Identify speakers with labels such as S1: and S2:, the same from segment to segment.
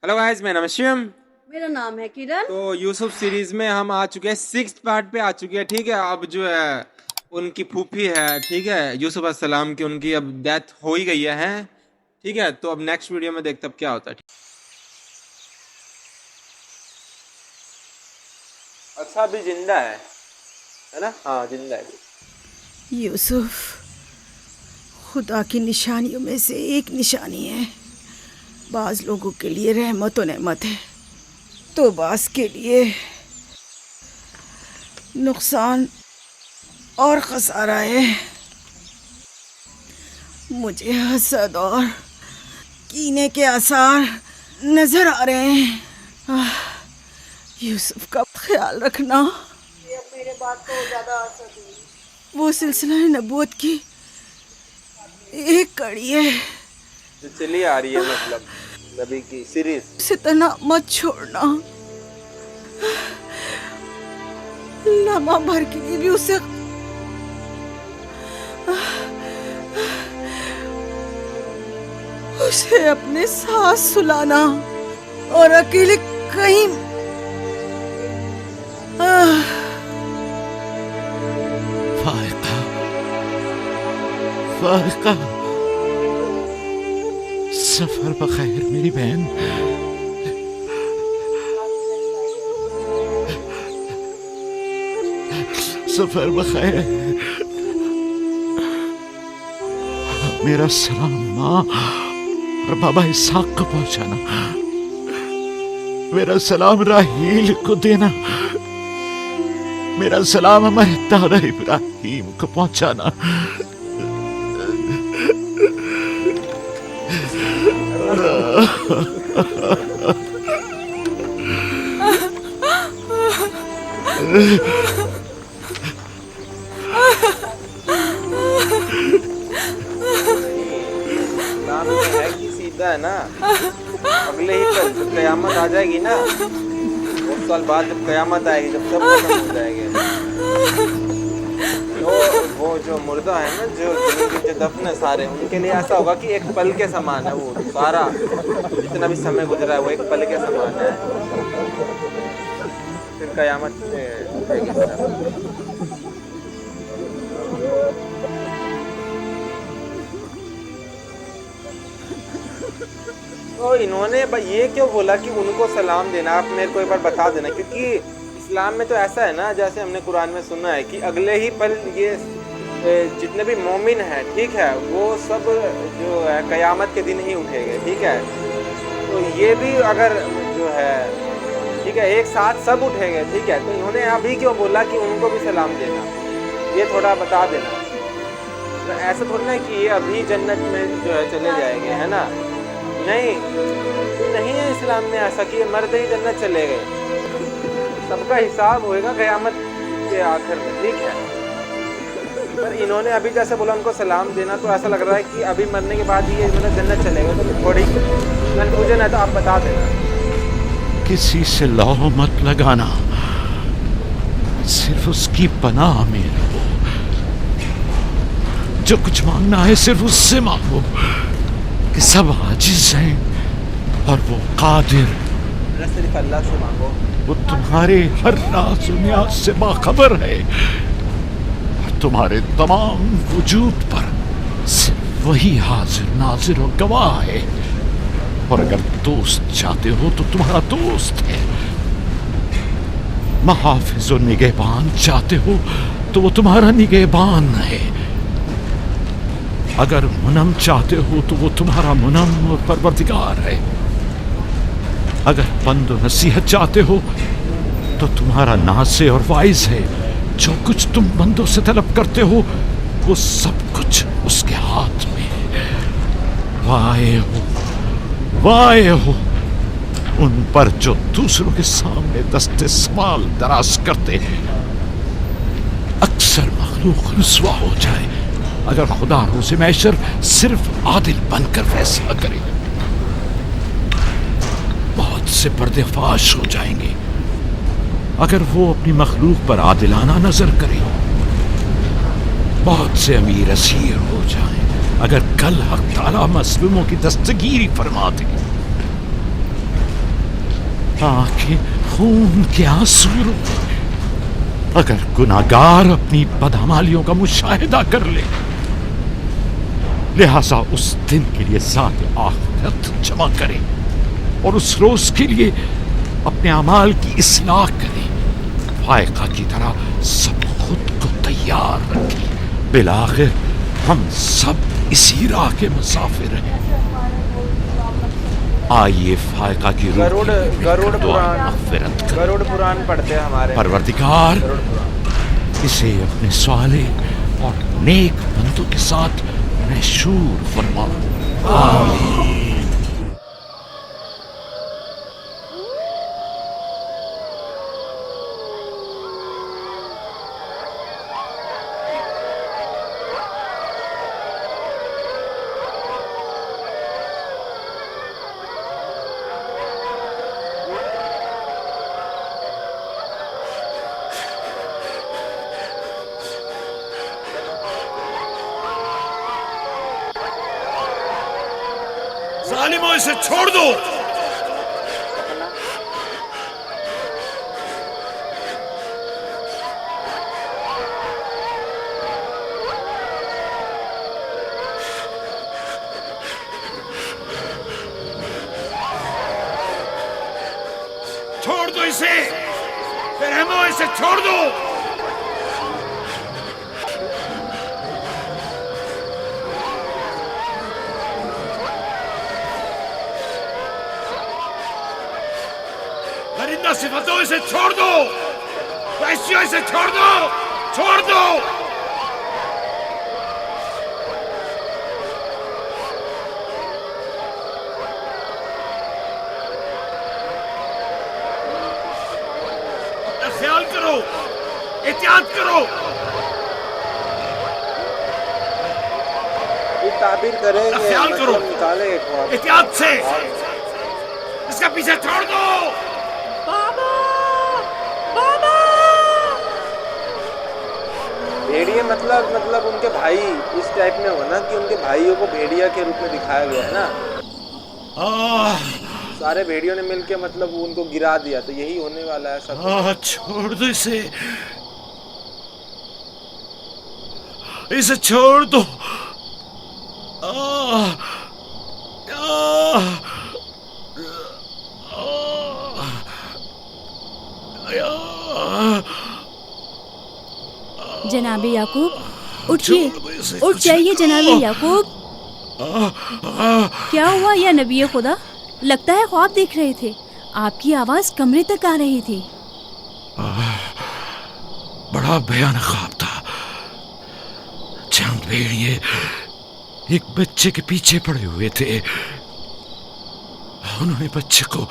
S1: Hello guys, मेरा नाम है शिवम।
S2: मेरा नाम है किरण।
S1: तो यूसुफ सीरीज में हम आ चुके हैं, 6th पार्ट पे आ चुके हैं। ठीक है, अब जो है उनकी फूफी है, ठीक है, यूसुफ अस्सलाम की, उनकी अब डेथ हो ही गई है। ठीक है, तो अब नेक्स्ट वीडियो में देखते अब क्या होता है। अच्छा, अभी जिंदा है ना? हाँ, जिंदा है।
S3: यूसुफ खुदा की निशानियों में से एक निशानी है। बाज़ लोगों के लिए रहमत और नेमत है, तो बाज़ के लिए नुकसान और खसारा है। मुझे हसद और कीने के आसार नज़र आ रहे हैं। यूसुफ का ख्याल रखना।
S2: ये अब मेरे बात को ज़्यादा असर हुई।
S3: वो सिलसिला नबूवत की एक कड़ी है
S1: जो चली आ रही है, मतलब नबी की सीरीज।
S3: उसे तना मत छोड़ना। लम्हा भर के लिए भी उसे अपने साथ सुलाना और अकेले कहीं
S4: फारिका, फारिका, सफर बखैर मेरी बहन। सफर बखैर। मेरा सलाम माँ और बाबा इसहाक को पहुंचाना। मेरा सलाम राहील को देना। मेरा सलाम हमारे दादा इब्राहिम को पहुंचाना।
S1: इस्लाम में है कि सीधा है ना, अगले ही पल जब कयामत आ जाएगी ना, बहुत साल बाद जब कयामत आएगी, जब सब खत्म हो जाएंगे, तो वो जो मुर्दा है ना, जो दफन है सारे, उनके लिए ऐसा होगा कि एक पल के समान है। वो सारा जितना भी समय गुजरा है वो एक पल के समान है। फिर कयामत उठेगी सब। तो इन्होंने ये क्यों बोला कि उनको सलाम देना? आप मेरे को एक बार बता देना, क्योंकि इस्लाम में तो ऐसा है ना, जैसे हमने कुरान में सुना है कि अगले ही पल ये जितने भी मोमिन हैं, ठीक है, वो सब जो है कयामत के दिन ही उठेंगे। ठीक है, तो ये भी अगर जो है, ठीक है, एक साथ सब उठेंगे। ठीक है, तो इन्होंने अभी क्यों बोला कि उनको भी सलाम देना? ये थोड़ा बता देना। तो ऐसा थोड़ा ना कि ये अभी जन्नत में जो है चले जाएंगे, है ना? नहीं है इस्लाम में ऐसा कि ये मर्द ही जन्नत चले गए। सबका हिसाब होएगा क़यामत के आखिर में। ठीक है, पर इन्होंने अभी जैसे बोला उनको सलाम देना, तो ऐसा लग रहा है कि अभी मरने के बाद ही ये मतलब जन्नत चले गए। तो थोड़ी कन्फ्यूजन है, तो आप बता देना।
S4: किसी से लौ मत लगाना, सिर्फ उसकी पनाह में रहो। जो कुछ मांगना है सिर्फ उससे मांगो, कि सब आजिज हैं और वो कादिर।
S1: सिर्फ अल्लाह से मांगो,
S4: वो तुम्हारे हर राज दुनिया से बाखबर है और तुम्हारे तमाम वजूद पर सिर्फ वही हाजिर नाजिर और गवाह है। और अगर दोस्त चाहते हो तो तुम्हारा दोस्त है। महाफिज और निगहबान चाहते हो तो वो तुम्हारा निगहबान है। अगर मुनम चाहते हो तो वो तुम्हारा मुनम और परवरदिगार है। अगर पंद और नसीहत चाहते हो तो तुम्हारा नासे और वाइज है। जो कुछ तुम बंदों से तलब करते हो वो सब कुछ उसके हाथ में है। वाए हो उन पर जो दूसरों के सामने दस्ते सवाल दराज करते हैं। अक्सर मखलूक रुस्वा हो जाए अगर खुदा रोज़े महशर सिर्फ आदिल बनकर फैसला करे। बहुत से पर्देफाश हो जाएंगे अगर वो अपनी मखलूक पर आदिलाना नजर करे। बहुत से अमीर असीर हो जाएं अगर कल हक ताला मज़लूमों की दस्तगीरी फरमा दे। आंखें खून के आंसू रोए। अगर गुनाहगार अपनी बदअमालियों का मुशाहिदा कर ले, लिहाजा उस दिन के लिए ज़ात आखिरत जमा करे और उस रोज के लिए अपने अमाल की इस्लाह करे। फायका की तरह सब खुद को तैयार रखे। बिलाखिर हम सब इसी राह के मुसाफिर हैं। आइए फायका की रूह
S1: गरुड़ गरुड़ पुराण
S4: मग़फ़िरत करें।
S1: गरुड़ पुराण पढ़ते हैं हमारे
S4: परवरदिगार,
S1: गरुड़ पुराण।
S4: इसे अपने स्वाले और नेक बंदों के साथ महशूर फरमा। आमीन।
S5: जालिमों, इसे छोड़ दो। छोड़ दो इसे, रहमो, इसे छोड़ दो। परिंदा सिफतों, इसे छोड़ दो। वैश्यों, इसे छोड़ दो, छोड़ दो। अपना ख्याल करो, एहतियात करो।
S1: ये ताबीर करेंगे,
S5: ख्याल करो।
S1: मतलब निकालेंगे ख्वाब।
S5: एहतियात से इसका पीछे छोड़ दो।
S2: बाबा बाबा
S1: भेड़िए मतलब उनके भाई इस टाइप में हो ना कि उनके भाइयों को भेड़िया के रूप में दिखाया गया है ना। सारे भेड़ियों ने मिलके मतलब उनको गिरा दिया, तो यही होने वाला है सब।
S5: छोड़ दो इसे, इसे छोड़ दो।
S6: जनाबे याकूब, उठिए, उठ जाइए जनाबे याकूब। क्या हुआ या नबी खुदा? लगता है ख्वाब देख रहे थे। आपकी आवाज कमरे तक आ रही थी।
S5: बड़ा भयानक ख्वाब था। चंद भेड़िए एक बच्चे के पीछे पड़े हुए थे। उन्होंने बच्चे को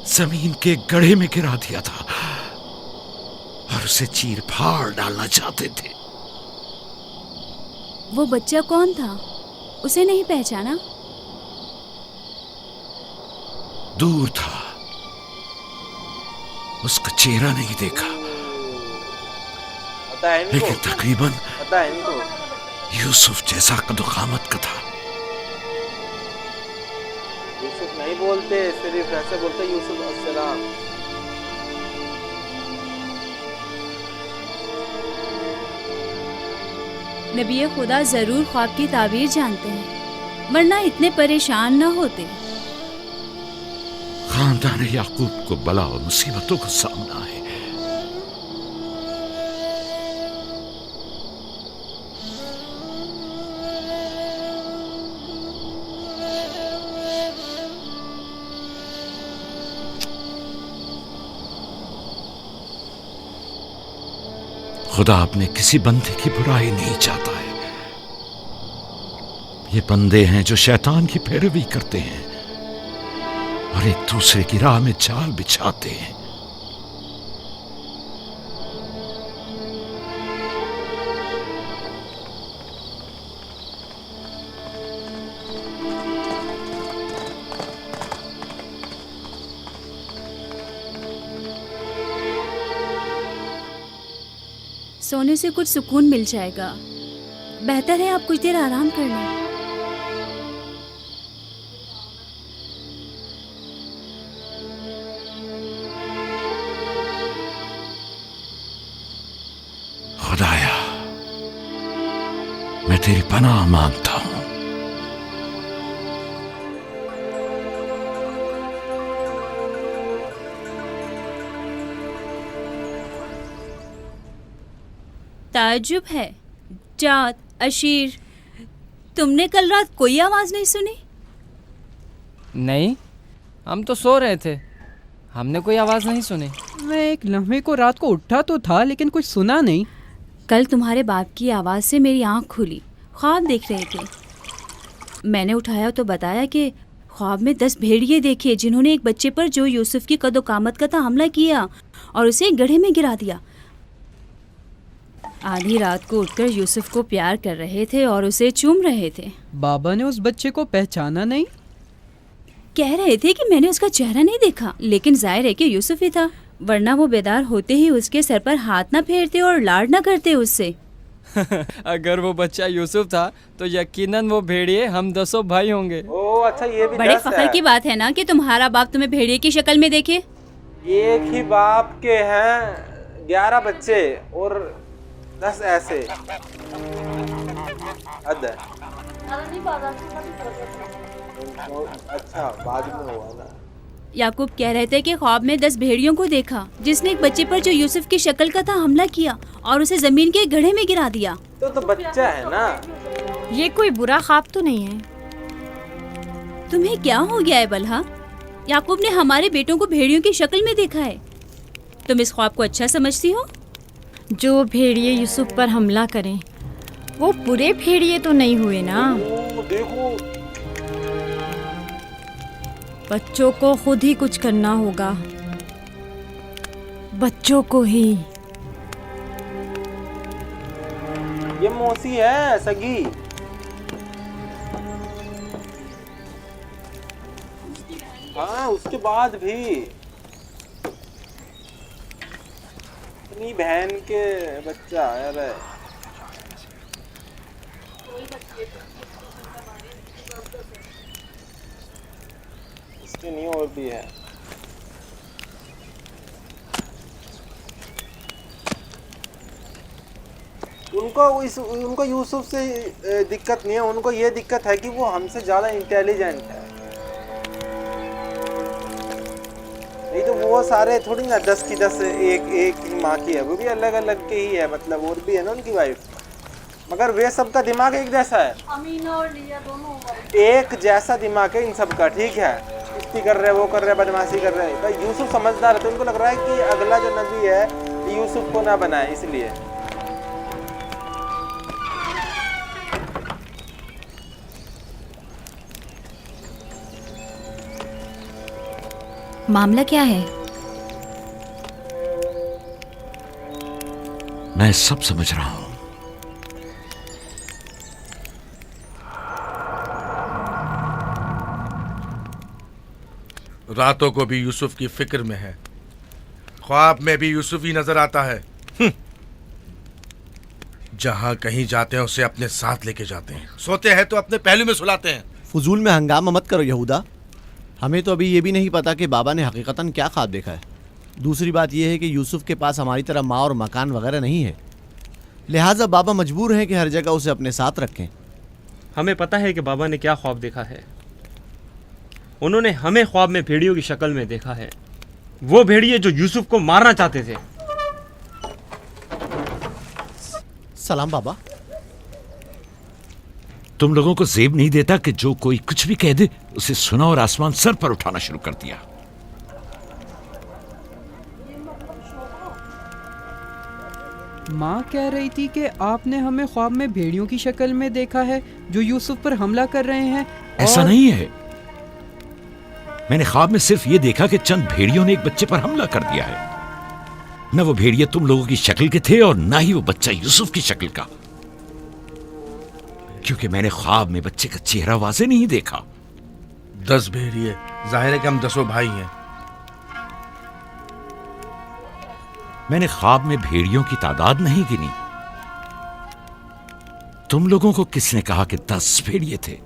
S5: जमीन के गड्ढे में गिरा दिया था और उसे चीर फाड़ डालना चाहते थे।
S6: वो बच्चा कौन था? उसे नहीं पहचाना?
S5: दूर था, उसका चेहरा नहीं देखा,
S1: पता है इनको,
S5: लेकिन तकरीबन
S1: पता है इनको।
S5: यूसुफ जैसा कदोकामत का था।
S1: यूसुफ नहीं बोलते, सिर्फ ऐसे बोलते यूसुफ अस्सलाम।
S6: नबी खुदा जरूर ख्वाब की ताबीर जानते हैं, वरना इतने परेशान न होते।
S5: खानदान याकूब को बला और मुसीबतों का सामना है। खुदा अपने किसी बंदे की बुराई नहीं चाहता है। ये बंदे हैं जो शैतान की पैरवी करते हैं और एक दूसरे की राह में जाल बिछाते हैं।
S6: सोने से कुछ सुकून मिल जाएगा। बेहतर है आप कुछ देर आराम कर लें।
S5: मैं तेरी पनाह मांगता हूं।
S6: ताज्जुब है, जात, अशीर, तुमने कल रात कोई आवाज नहीं सुनी?
S7: नहीं, हम तो सो रहे थे, हमने कोई आवाज़ नहीं सुनी।
S8: मैं एक लम्हे को रात को उठा तो था लेकिन कुछ सुना नहीं।
S6: कल तुम्हारे बाप की आवाज़ से मेरी आंख खुली, ख्वाब देख रहे थे। मैंने उठाया तो बताया कि ख्वाब में 10 भेड़िए देखे जिन्होंने एक बच्चे पर जो यूसुफ की कदो कामत का था हमला किया और उसे एक गड्ढे में गिरा दिया। आधी रात को उठकर यूसुफ को प्यार कर रहे थे और उसे चूम रहे थे।
S8: बाबा ने उस बच्चे को पहचाना नहीं?
S6: कह रहे थे कि मैंने उसका चेहरा नहीं देखा, लेकिन जाहिर है कि यूसुफ ही था, वरना वो बेदार होते ही उसके सर पर हाथ ना फेरते और लाड ना करते उससे।
S7: अगर वो बच्चा यूसुफ था तो यकीनन वो भेड़िए हम 10 भाई होंगे।
S1: ओ अच्छा, ये भी
S6: बड़े
S1: 10
S6: फख्र
S1: है।
S6: की बात है ना कि तुम्हारा बाप तुम्हें भेड़िए की शक्ल में देखे।
S1: एक ही बाप के हैं 11 बच्चे और 10 ऐसे। हद है।
S2: नहीं बाजार से कभी कर देते।
S1: तो अच्छा बाद में हुआ ना।
S6: याकूब कह रहे थे कि ख्वाब में 10 भेड़ियों को देखा जिसने एक बच्चे पर जो यूसुफ की शक्ल का था हमला किया और उसे जमीन के गड्ढे में गिरा दिया।
S1: तो बच्चा है ना।
S9: ये कोई बुरा ख्वाब तो नहीं है?
S6: तुम्हें क्या हो गया है बलहा? याकूब ने हमारे बेटों को भेड़ियों की शक्ल में देखा है। तुम इस ख्वाब को अच्छा समझती हो?
S9: जो भेड़िए यूसुफ पर हमला करें वो पूरे भेड़िए तो नहीं हुए ना।
S1: ओ, देखो
S9: बच्चों को खुद ही कुछ करना होगा, बच्चों को ही।
S1: ये मौसी है सगी। हाँ उसके बाद भी अपनी बहन के बच्चा अरे इसके नहीं और भी है। उनको यूसुफ से दिक्कत नहीं है, उनको ये दिक्कत है कि वो हमसे ज़्यादा इंटेलिजेंट है। नहीं तो वो सारे थोड़ी ना 10 की 10 एक ही माँ की है, वो भी अलग अलग के ही है, मतलब और भी है ना उनकी वाइफ, मगर वे सबका दिमाग एक जैसा है।
S2: अमीना और लिया दोनों हमारे
S1: एक जैसा दिमाग है इन सबका, ठीक है। कुश्ती कर रहे, वो कर रहे, बदमाशी कर रहे। भाई यूसुफ समझदार है तो उनको लग रहा है कि अगला जो नबी है यूसुफ को ना बनाए, इसलिए।
S6: मामला क्या है?
S5: मैं सब समझ रहा हूं।
S10: रातों को भी यूसुफ की फिक्र में है, ख्वाब में भी यूसुफ ही नजर आता है। जहां कहीं जाते हैं उसे अपने साथ लेके जाते हैं, सोते हैं तो अपने पहलू में सुलाते हैं।
S11: फजूल में हंगामा मत करो यहूदा, हमें तो अभी ये भी नहीं पता कि बाबा ने हकीकतन क्या ख्वाब देखा है। दूसरी बात यह है कि यूसुफ के पास हमारी तरह माँ और मकान वगैरह नहीं है, लिहाजा बाबा मजबूर हैं कि हर जगह उसे अपने साथ रखें।
S12: हमें पता है कि बाबा ने क्या ख्वाब देखा है। उन्होंने हमें ख्वाब में भेड़ियों की शक्ल में देखा है, वो भेड़िए जो यूसुफ को मारना चाहते थे।
S11: सलाम बाबा।
S5: तुम लोगों को जेब नहीं देता कि जो कोई कुछ भी कह दे उसे सुना और आसमान सर पर उठाना शुरू कर दिया।
S8: माँ कह रही थी कि आपने हमें ख्वाब में भेड़ियों की शक्ल में देखा है जो यूसुफ पर हमला कर रहे हैं।
S5: ऐसा नहीं है, मैंने ख्वाब में सिर्फ ये देखा कि चंद भेड़ियों ने एक बच्चे पर हमला कर दिया है। न वो भेड़िए तुम लोगों की शक्ल के थे और ना ही वो बच्चा यूसुफ की शक्ल का, क्योंकि मैंने ख्वाब में बच्चे का चेहरा वाज़े नहीं देखा।
S10: 10 भेड़िए, जाहिर है कि हम 10 भाई हैं।
S5: मैंने ख्वाब में भेड़ियों की तादाद नहीं गिनी। तुम लोगों को किसने कहा कि 10 भेड़िए थे?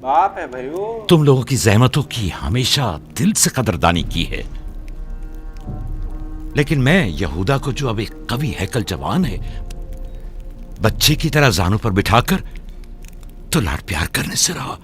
S1: बाप है भाई वो।
S5: तुम लोगों की जहमतों की हमेशा दिल से कदरदानी की है, लेकिन मैं यहूदा को, जो अब एक कवि हैकल जवान है, बच्चे की तरह जानू पर बिठाकर तो लाड प्यार करने से रहा।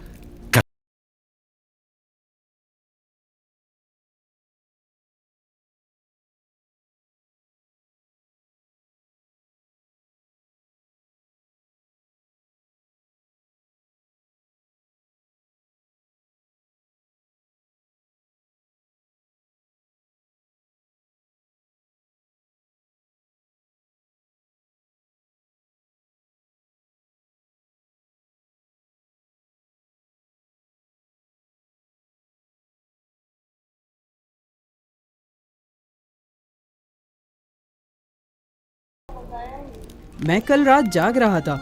S8: मैं कल रात जाग रहा था,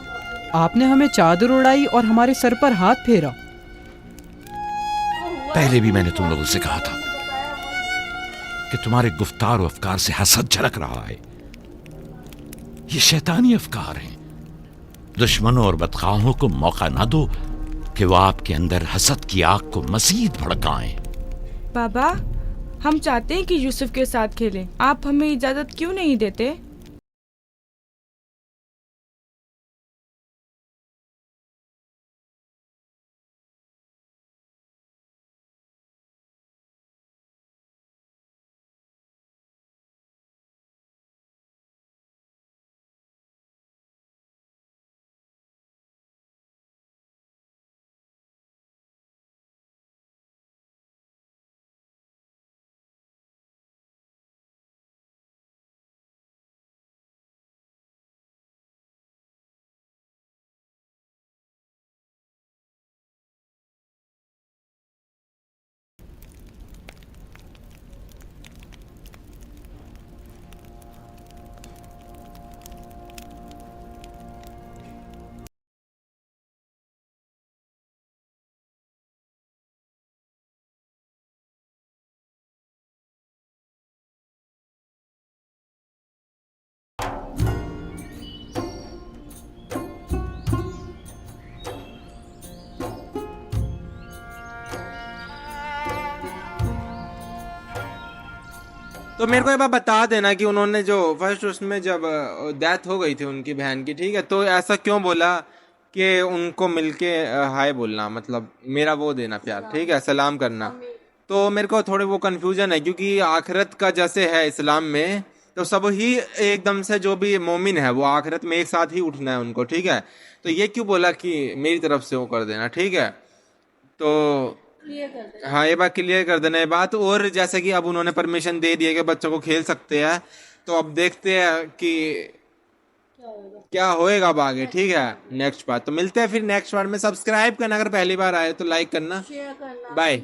S8: आपने हमें चादर उड़ाई और हमारे सर पर हाथ फेरा।
S5: पहले भी मैंने तुम लोगों से कहा था कि तुम्हारे गुफ्तार और अफकार से हसद झलक रहा है। ये शैतानी अफकार हैं। दुश्मनों और बदखाहों को मौका ना दो कि वो आपके अंदर हसद की आग को मजीद भड़काएं।
S13: बाबा, हम चाहते हैं कि यूसुफ के साथ खेलें, आप हमें इजाजत क्यों नहीं देते?
S1: तो मेरे को एक बार बता देना कि उन्होंने जो फर्स्ट उसमें जब डेथ हो गई थी उनकी बहन की, ठीक है, तो ऐसा क्यों बोला कि उनको मिलके हाय बोलना, मतलब मेरा वो देना प्यार, ठीक है, सलाम करना। तो मेरे को थोड़े वो कन्फ्यूजन है, क्योंकि आखिरत का जैसे है इस्लाम में, तो सब ही एकदम से जो भी मोमिन है वो आखिरत में एक साथ ही उठना है उनको, ठीक है। तो ये क्यों बोला कि मेरी तरफ से वो कर देना, ठीक है। तो हाँ, ये बात क्लियर कर देना ये बात। और जैसे कि अब उन्होंने परमिशन दे दिया कि बच्चों को खेल सकते हैं, तो अब देखते हैं कि क्या होएगा अब आगे, ठीक है। नेक्स्ट बात तो मिलते हैं फिर नेक्स्ट बार में। सब्सक्राइब करना अगर पहली बार आए तो, लाइक करना, बाय।